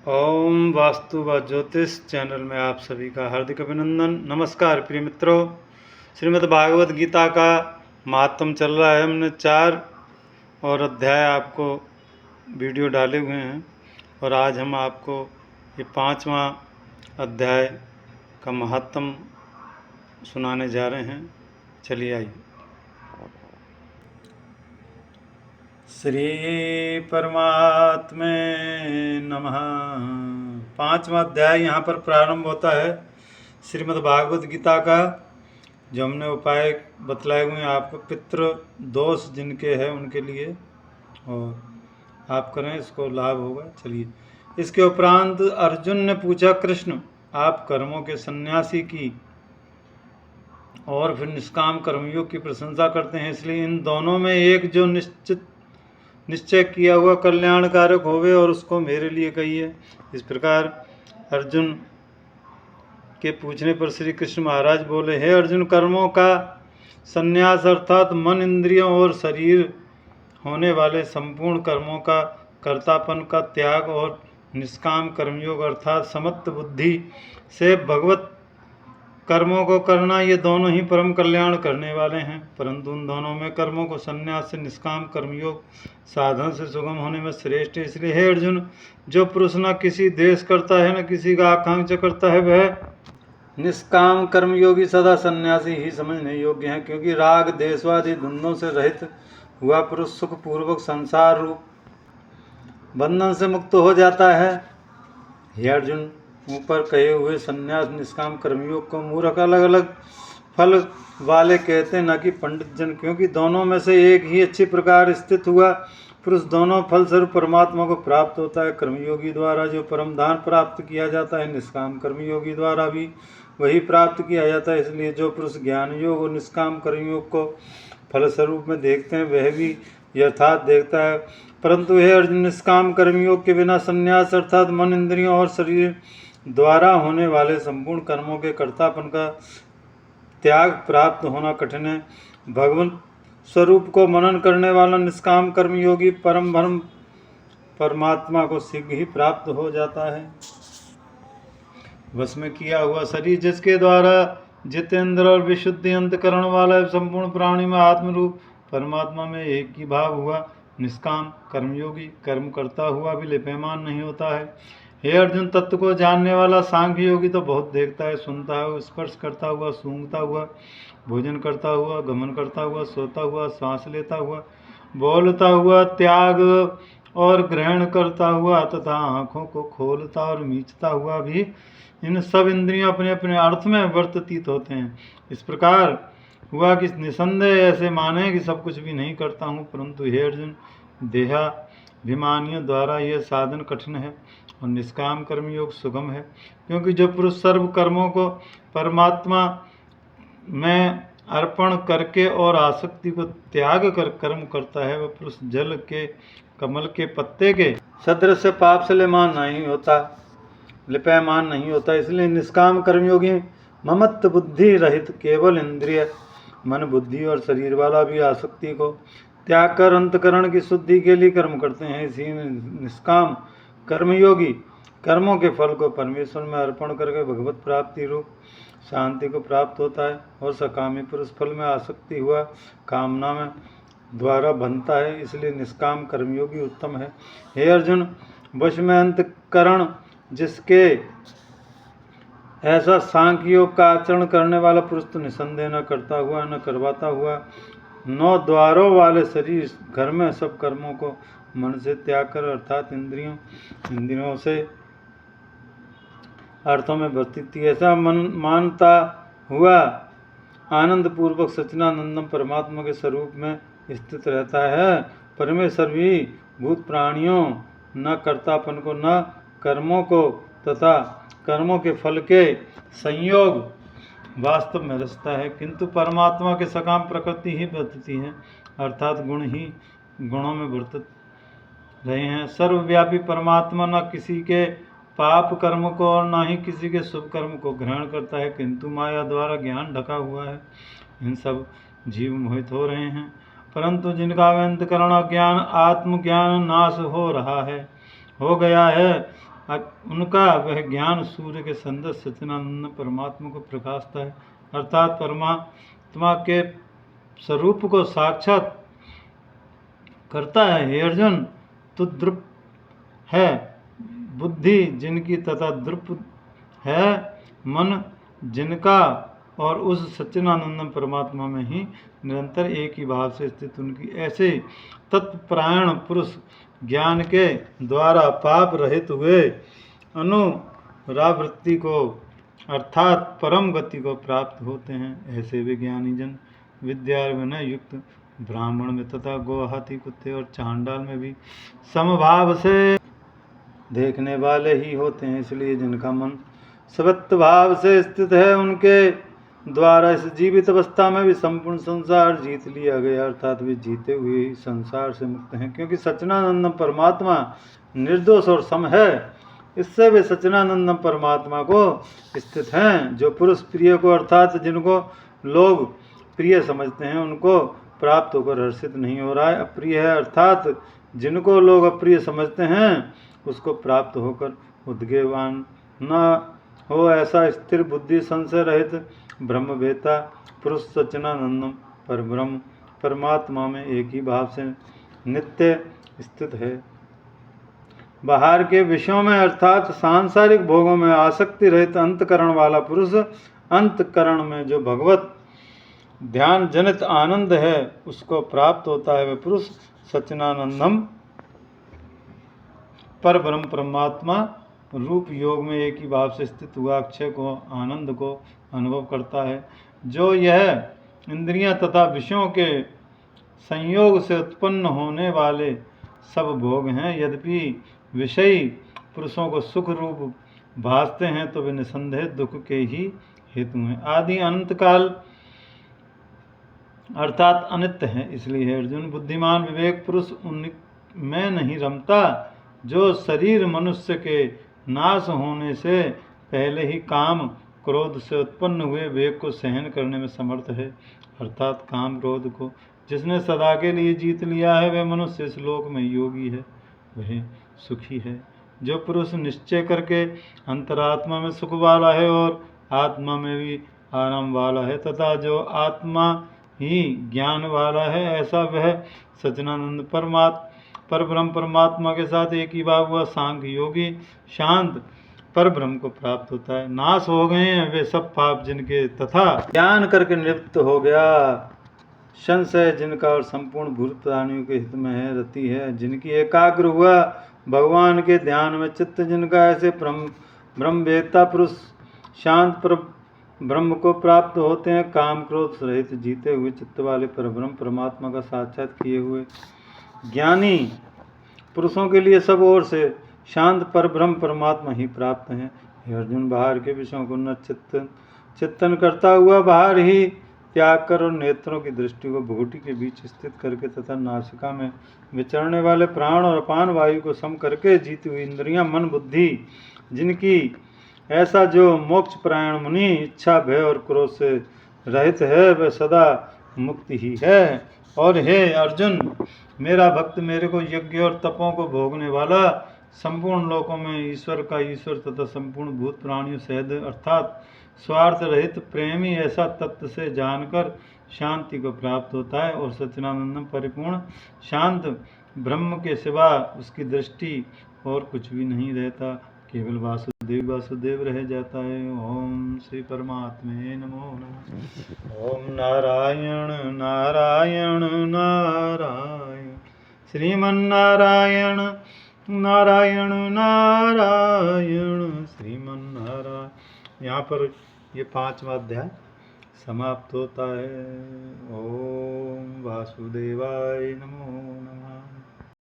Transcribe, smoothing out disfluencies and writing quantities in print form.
ओम वास्तु व ज्योतिष चैनल में आप सभी का हार्दिक अभिनंदन। नमस्कार प्रिय मित्रों, श्रीमद् भागवत गीता का महात्म चल रहा है। हमने 4 और अध्याय आपको वीडियो डाले हुए हैं और आज हम आपको ये 5वां अध्याय का महात्म सुनाने जा रहे हैं। चलिए आइए। श्री परमात्मे नमः। 5वां अध्याय यहाँ पर प्रारंभ होता है श्रीमद् भागवत गीता का। जो हमने उपाय बतलाए हुए हैं आपको, पितृ दोष जिनके हैं उनके लिए, और आप करें इसको लाभ होगा। चलिए, इसके उपरांत अर्जुन ने पूछा, कृष्ण आप कर्मों के सन्यासी की और फिर निष्काम कर्मयोग की प्रशंसा करते हैं, इसलिए इन दोनों में एक जो निश्चय किया हुआ कल्याणकारक होवे और उसको मेरे लिए कहिए। इस प्रकार अर्जुन के पूछने पर श्री कृष्ण महाराज बोले, हे अर्जुन, कर्मों का संन्यास अर्थात मन, इंद्रियों और शरीर होने वाले संपूर्ण कर्मों का कर्तापन का त्याग और निष्काम कर्मयोग अर्थात समत्व बुद्धि से भगवत कर्मों को करना, ये दोनों ही परम कल्याण करने वाले हैं। परंतु उन दोनों में कर्मों को संन्यास से निष्काम कर्मयोग साधन से सुगम होने में श्रेष्ठ है। इसलिए हे अर्जुन, जो पुरुष न किसी देश करता है न किसी का आकांक्षा करता है, वह निष्काम कर्मयोगी सदा सन्यासी ही समझने योग्य है, क्योंकि राग देशवादी द्वंद्वों से रहित हुआ पुरुष सुख पूर्वक संसार रूप बंधन से मुक्त हो जाता है। हे अर्जुन, ऊपर कहे हुए संन्यास निष्काम कर्मयोग को मूर्ख अलग अलग फल वाले कहते हैं, न कि पंडित जन, क्योंकि दोनों में से एक ही अच्छी प्रकार स्थित हुआ पुरुष दोनों फल स्वरूप परमात्मा को प्राप्त होता है। कर्मयोगी द्वारा जो परम धाम प्राप्त किया जाता है, निष्काम कर्मयोगी द्वारा भी वही प्राप्त किया जाता है। इसलिए जो पुरुष ज्ञान योग और निष्काम कर्मयोग को फल स्वरूप में देखते हैं, वह भी यथार्थ देखता है। परंतु हे अर्जुन, निष्काम कर्मयोग के बिना संन्यास अर्थात मन, इंद्रियों और शरीर द्वारा होने वाले संपूर्ण कर्मों के कर्तापन का त्याग प्राप्त होना कठिन है। भगवान स्वरूप को मनन करने वाला निष्काम कर्मयोगी परम ब्रह्म परमात्मा को शीघ्र ही प्राप्त हो जाता है। वश में किया हुआ शरीर, जिसके द्वारा जितेंद्र और विशुद्धि अंतकरण वाला संपूर्ण प्राणी में आत्मरूप परमात्मा में एक ही भाव हुआ, निष्काम कर्मयोगी कर्म करता हुआ भी लिप्यमान नहीं होता है। हे अर्जुन, तत्व को जानने वाला सांख्य योगी तो बहुत देखता है, सुनता है, स्पर्श करता हुआ, सूंघता हुआ, भोजन करता हुआ, गमन करता हुआ, सोता हुआ, सांस लेता हुआ, बोलता हुआ, त्याग और ग्रहण करता हुआ तथा आँखों को खोलता और मीचता हुआ भी इन सब इंद्रियां अपने अपने अर्थ में वर्तित होते हैं। इस प्रकार हुआ कि निसंदेह ऐसे माने कि सब कुछ भी नहीं करता हूँ, परंतु हे अर्जुन, देहाभिमानियों द्वारा यह साधन कठिन है और निष्काम कर्मयोग सुगम है, क्योंकि जो पुरुष सर्व कर्मों को परमात्मा में अर्पण करके और आसक्ति को त्याग कर कर्म करता है, वह पुरुष जल के कमल के पत्ते के सदृश पाप से लिप्यमान नहीं होता। इसलिए निष्काम कर्मयोगी ममत्व बुद्धि रहित केवल इंद्रिय मन, बुद्धि और शरीर वाला भी आसक्ति को त्याग कर अंतकरण की शुद्धि के लिए कर्म करते हैं। इसी निष्काम कर्मयोगी कर्मों के फल को परमेश्वर में अर्पण करके भगवत प्राप्ति रूप शांति को प्राप्त होता है, और सकामी पुरुष फल में आसक्ति हुआ कामना में द्वारा बनता है। इसलिए निष्काम कर्मयोगी उत्तम है। हे अर्जुन, वश में अंतकरण जिसके ऐसा सांख्य योग का आचरण करने वाला पुरुष तो निसंदेह न करता हुआ न करवाता हुआ 9 द्वारों वाले शरीर घर में सब कर्मों को मन से त्याग कर अर्थात इंद्रियों से अर्थों में वर्तित ऐसा मानता हुआ आनंद पूर्वक सच्चिदानंदम परमात्मा के स्वरूप में स्थित रहता है। परमेश्वर भी भूत प्राणियों न कर्तापन को न कर्मों को तथा कर्मों के फल के संयोग वास्तव में रचता है, किंतु परमात्मा के सकाम प्रकृति ही वर्तती है, अर्थात गुण ही गुणों में वर्तित रहे हैं। सर्वव्यापी परमात्मा न किसी के पाप कर्म को और न ही किसी के शुभ कर्म को ग्रहण करता है, किंतु माया द्वारा ज्ञान ढका हुआ है। इन सब जीव मोहित हो रहे हैं, परंतु जिनका अंतकरण अज्ञान आत्मज्ञान नाश हो गया है, उनका वह ज्ञान सूर्य के सन्दृश सच्चिदानंद परमात्मा को प्रकाशता है, अर्थात परमात्मा के स्वरूप को साक्षात करता है। हे अर्जुन, तू द्रुप है बुद्धि जिनकी तथा द्रुप है मन जिनका, और उस सच्चिदानंद परमात्मा में ही निरंतर एक ही भाव से स्थित उनकी ऐसे तत्परायण पुरुष ज्ञान के द्वारा पाप रहित हुए अनुरावृत्ति को अर्थात परम गति को प्राप्त होते हैं। ऐसे वे ज्ञानी जन विद्या विनय युक्त ब्राह्मण में तथा गो हाथी कुत्ते और चांडाल में भी समभाव से देखने वाले ही होते हैं। इसलिए जिनका मन सवत्व भाव से स्थित है उनके द्वारा इस जीवित अवस्था में भी संपूर्ण संसार जीत लिया गया, अर्थात वे जीते हुए ही संसार से मुक्त हैं, क्योंकि सच्चिदानंद परमात्मा निर्दोष और सम है। इससे वे सच्चिदानंद परमात्मा को स्थित हैं। जो पुरुष प्रिय को अर्थात जिनको लोग प्रिय समझते हैं उनको प्राप्त होकर हर्षित नहीं हो रहा है, अप्रिय है अर्थात जिनको लोग अप्रिय समझते हैं उसको प्राप्त होकर उद्वेगवान न हो, ऐसा स्थिर बुद्धि संशय रहित ब्रह्मवेता पुरुष सच्चिदानंद परब्रह्म परमात्मा में एक ही भाव से नित्य स्थित है। बाहर के विषयों में अर्थात सांसारिक भोगों में आसक्ति रहित अंतकरण वाला पुरुष अंतकरण में जो भगवत ध्यान जनित आनंद है उसको प्राप्त होता है। वह पुरुष सच्चिदानंदम परब्रह्म परमात्मा रूप योग में एक ही भाव से स्थित हुआ अक्षय को आनंद को अनुभव करता है। जो यह इंद्रियां तथा विषयों के संयोग से उत्पन्न होने वाले सब भोग हैं, यद्यपि विषयी पुरुषों को सुख रूप भासते हैं तो वे निसंदेह दुख के ही हेतु हैं। आदि अनंत काल अर्थात अनित्य है। इसलिए है अर्जुन, बुद्धिमान विवेक पुरुष उनमें नहीं रमता जो शरीर मनुष्य के नाश होने से पहले ही काम क्रोध से उत्पन्न हुए वेग को सहन करने में समर्थ है, अर्थात काम क्रोध को जिसने सदा के लिए जीत लिया है वह मनुष्य इस लोक में योगी है, वह सुखी है। जो पुरुष निश्चय करके अंतरात्मा में सुख वाला है और आत्मा में भी आराम वाला है तथा जो आत्मा ही ज्ञान वाला है, ऐसा वह सच्चिदानंद परब्रह्म परमात्मा के साथ एक ही भाव हुआ सांख्य योगी शांत परब्रह्म को प्राप्त होता है। नाश हो गए हैं वे सब पाप जिनके तथा ज्ञान करके निवृत्त हो गया संशय जिनका और संपूर्ण भूत प्राणियों के हित में है रति है, जिनकी एकाग्र हुआ भगवान के ध्यान में चित्त जिनका, ऐसे ब्रह्मवेत्ता पुरुष शांत पर ब्रह्म को प्राप्त होते हैं। काम क्रोध रहित जीते हुए चित्त वाले परब्रह्म परमात्मा का साक्षात किए हुए ज्ञानी पुरुषों के लिए सब ओर से शांत परब्रह्म परमात्मा ही प्राप्त हैं। हे अर्जुन, बाहर के विषयों को न चिंतन करता हुआ बाहर ही त्याग कर और नेत्रों की दृष्टि को भूटी के बीच स्थित करके तथा नासिका में विचरने वाले प्राण और अपान वायु को सम करके जीती हुई इंद्रियां मन बुद्धि जिनकी, ऐसा जो मोक्ष परायण मुनि इच्छा भय और क्रोध से रहित है वह सदा मुक्ति ही है। और हे अर्जुन, मेरा भक्त मेरे को यज्ञ और तपों को भोगने वाला संपूर्ण लोकों में ईश्वर का ईश्वर तथा संपूर्ण भूत प्राणियों सहित अर्थात स्वार्थ रहित प्रेमी ऐसा तत्व से जानकर शांति को प्राप्त होता है और सच्चिदानंद परिपूर्ण शांत ब्रह्म के सिवा उसकी दृष्टि और कुछ भी नहीं रहता, केवल वासुदेव रह जाता है। ओम श्री परमात्मे नमो नमः। ओम नारायण नारायण नारायण श्रीमन्नारायण नारायण नारायण श्रीमन्नारायण। यहाँ पर ये 5वां अध्याय समाप्त होता है। ओम वासुदेवाय नमो नमः।